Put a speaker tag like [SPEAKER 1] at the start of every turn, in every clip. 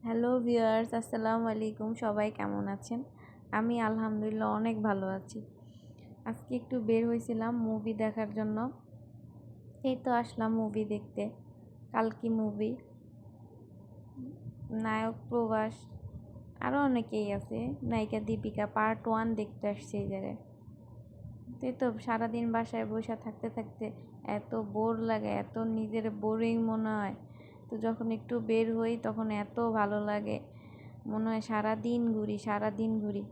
[SPEAKER 1] Hello viewers, আসসালামু আলাইকুম। সবাই কেমন আছেন? আমি আলহামদুলিল্লাহ অনেক ভালো আছি। আজকে একটু বের হয়েছিলাম মুভি দেখার জন্য। এই তো আসলাম মুভি দেখতে। কালকি মুভি, নায়ক প্রভাস, আরও অনেকেই আছে। নায়িকা দীপিকা পার্ট 1 দেখতে আসছে এই জায়গায়। এই তো সারাদিন বাসায় বসে থাকতে থাকতে এত বোর লাগে, এত নিজের বোরিং মনে হয়। তো যখন একটু বের হই তখন এত ভালো লাগে, মনে হয় সারাদিন ঘুরি।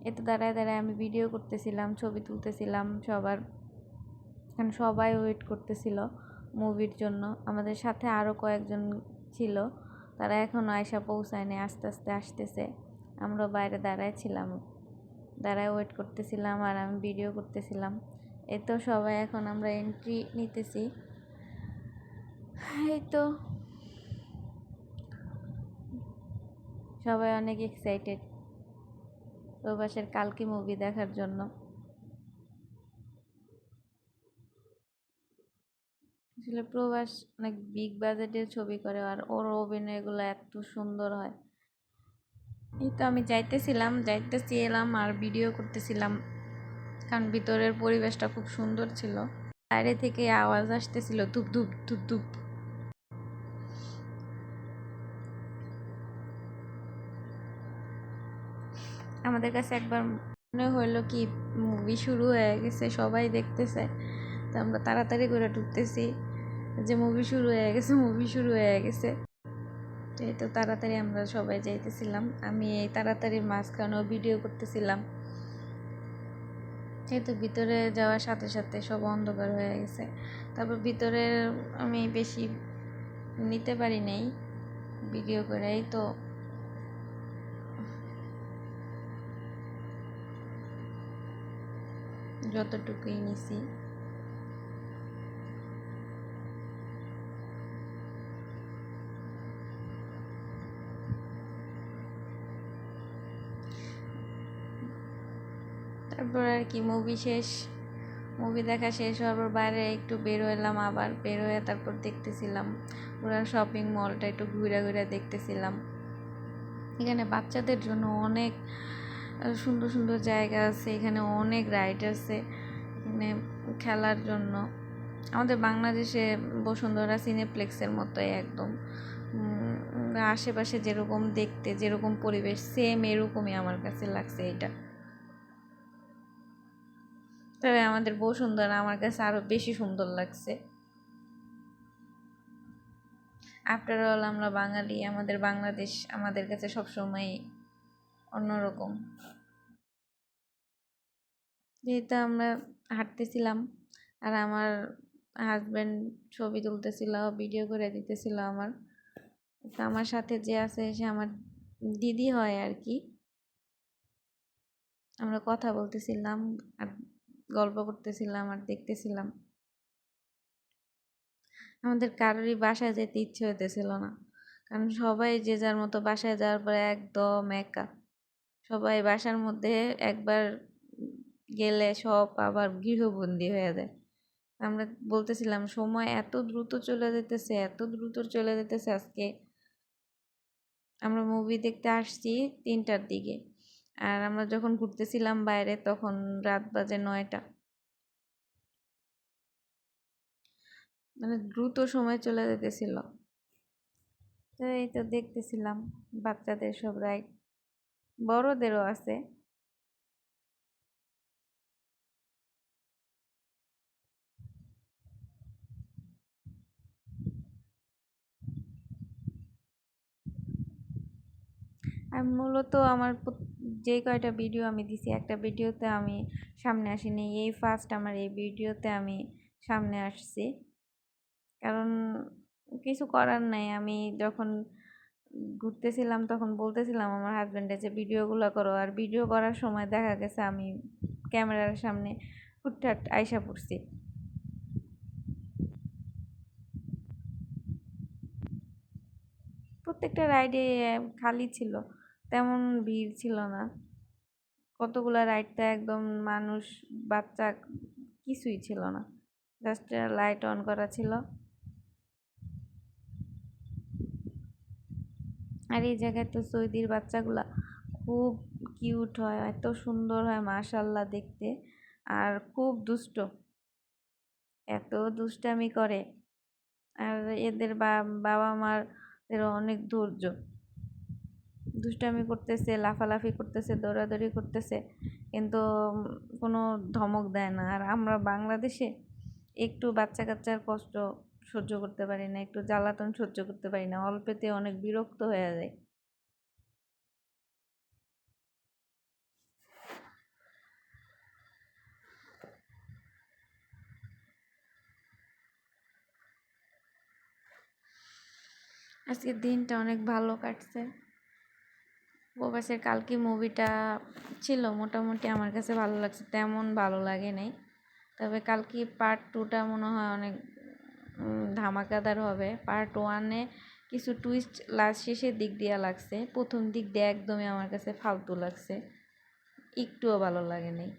[SPEAKER 1] এতে দাঁড়ায় দাঁড়ায় আমি ভিডিও করতেছিলাম, ছবি তুলতেছিলাম সবার, কারণ সবাই ওয়েট করতেছিল মুভির জন্য। আমাদের সাথে আরও কয়েকজন ছিল, তারা এখনও আয়সা পৌঁছায়নি, আস্তে আস্তে আসতেছে। আমরা বাইরে দাঁড়ায় ওয়েট করতেছিলাম আর আমি ভিডিও করতেছিলাম। এই তো সবাই এখন আমরা এন্ট্রি নিতেছি। এই তো সবাই অনেক এক্সাইটেড প্রভাসের কালকি মুভি দেখার জন্য। আসলে প্রভাস অনেক বিগ বাজেটের ছবি করে, আর ওর অভিনয়গুলো এত সুন্দর হয়। এই তো আমি যাইতেছি এলাম আর ভিডিও করতেছিলাম, কারণ ভিতরের পরিবেশটা খুব সুন্দর ছিল। বাইরে থেকে আওয়াজ আসতেছিল ধুপ ধুপ ধুপ ধুপ। আমাদের কাছে একবার মনে হইলো কি মুভি শুরু হয়ে গেছে, সবাই দেখতেছে। তো আমরা তাড়াতাড়ি করে ঢুকতেছি যে মুভি শুরু হয়ে গেছে। তো এই তো তাড়াতাড়ি আমরা সবাই যাইতেছিলাম, আমি এই তাড়াতাড়ির মাঝখানেও ভিডিও করতেছিলাম। এই তো ভিতরে যাওয়ার সাথে সাথে সব অন্ধকার হয়ে গেছে। তারপর ভিতরে আমি বেশি নিতে পারি নাই ভিডিও করে, এই তো যতটুকুই নিছি। তারপর আর কি মুভি দেখা শেষ হওয়ার পর বাইরে একটু বের হইলাম, আবার বের হয়ে তারপর দেখতেছিলাম পুরো শপিং মলটা, একটু ঘুরে ঘুরে দেখতেছিলাম। এখানে বাচ্চাদের জন্য অনেক সুন্দর সুন্দর জায়গা আছে, এখানে অনেক রাইড আছে এখানে খেলার জন্য। আমাদের বাংলাদেশে বসুন্ধরা সিনেপ্লেক্সের মতোই একদম, আশেপাশে যেরকম দেখতে, যেরকম পরিবেশ, সেম এরকমই আমার কাছে লাগছে এটা। তবে আমাদের বসুন্ধরা আমার কাছে আরো বেশি সুন্দর লাগছে। আফটার অল আমরা বাঙালি, আমাদের বাংলাদেশ আমাদের কাছে সবসময় অন্যরকম। যেহেতু আমরা হাঁটতেছিলাম আর আমার হাজব্যান্ড ছবি তুলতেছিল, ভিডিও করে দিতেছিল আমার। তো আমার সাথে যে আছে সে আমার দিদি হয় আর কি। আমরা কথা বলতেছিলাম আর গল্প করতেছিলাম আর দেখতেছিলাম। আমাদের কারোরই বাসায় যেতে ইচ্ছে হইতেছিল না, কারণ সবাই যে যার মতো বাসায় যাওয়ার পরে একদম একা। সবাই বাসার মধ্যে একবার গেলে সব আবার গৃহবন্দী হয়ে যায়। আমরা বলতেছিলাম সময় এত দ্রুত চলে যেতেছে আজকে। আমরা মুভি দেখতে আসছি 3টার দিকে, আর আমরা যখন ঘুরতেছিলাম বাইরে তখন রাত বাজে 9টা। মানে দ্রুত সময় চলে যেতেছিল। তো এই তো দেখতেছিলাম বাচ্চাদের সব রাইড, বড়দেরও আছে। আমি মূলত আমার যে কয়টা ভিডিও আমি দিছি, একটা ভিডিওতে আমি সামনে আসিনি, এই ফার্স্ট আমার এই ভিডিওতে আমি সামনে আসছি। কারণ কিছু করার নাই, আমি যখন ঘুরতেছিলাম তখন বলতেছিলাম আমার হাজব্যান্ডে যে ভিডিওগুলো করো, আর ভিডিও করার সময় দেখা গেছে আমি ক্যামেরার সামনে হুটহাট আইসা পড়ছি। প্রত্যেকটা রাইডে খালি ছিল, তেমন ভিড় ছিল না। কতগুলা রাইডটা একদম মানুষ, বাচ্চা কিছুই ছিল না, জাস্ট লাইট অন করা ছিল। আর এই জায়গায় তো সৌদির বাচ্চাগুলা খুব কিউট হয়, এত সুন্দর হয় মাশাল্লাহ দেখতে, আর খুব দুষ্ট, এত দুষ্টামি করে। আর এদের বাবা মার অনেক ধৈর্য, দুষ্টামি করতেছে, লাফালাফি করতেছে, দৌড়াদৌড়ি করতেছে, কিন্তু কোনো ধমক দেয় না। আর আমরা বাংলাদেশে একটু বাচ্চা কাচ্চার কষ্ট সহ্য করতে পারি না, একটু জ্বালাতন সহ্য করতে পারি না, অল্পেতে অনেক বিরক্ত হয়ে যায়। আজকের দিনটা অনেক ভালো কাটছে। প্রবাসের কালকে মুভিটা ছিল মোটামুটি, আমার কাছে ভালো লাগছে, তেমন ভালো লাগে নাই। তবে কালকে পার্ট টুটা মনে হয় অনেক ধামাকাদার হবে। পার্ট ওয়ানে কিছু টুইস্ট লাস্ট শেষের দিক দিয়ে লাগছে, প্রথম দিক দিয়ে একদমই আমার কাছে ফালতু লাগছে, একটুও ভালো লাগে নাই।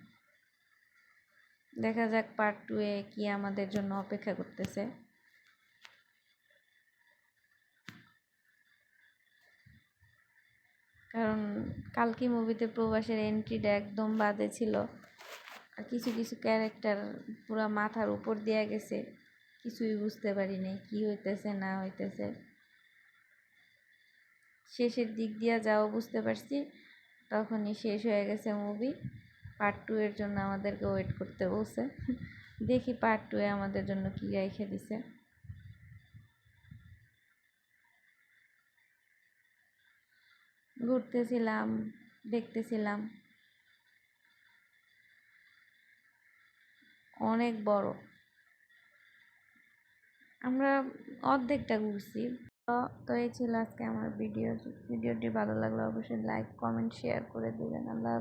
[SPEAKER 1] দেখা যাক পার্ট টুয়ে কি আমাদের জন্য অপেক্ষা করতেছে। কারণ কালকি মুভিতে প্রবাসের এন্ট্রিটা একদম বাজে ছিল, আর কিছু কিছু ক্যারেক্টার পুরো মাথার উপর দিয়ে গেছে, কিছুই বুঝতে পারি নাই কি হইতেছে না হইতেছে। শেষের দিক দিয়ে যাও বুঝতে পারছি, তখনই শেষ হয়ে গেছে মুভি। পার্ট টু এর জন্য আমাদেরকে ওয়েট করতে বলছে। দেখি পার্ট টু এ আমাদের জন্য কি রেখে দিছে। ঘুরতেছিলাম, দেখতেছিলাম, অনেক বড়। আমরা অর্ধেকটা ঘুরছি। তো তো এই ছিল আজকে আমার ভিডিওটি ভালো লাগলে অবশ্যই লাইক কমেন্ট শেয়ার করে দেবেন। আল্লাহ।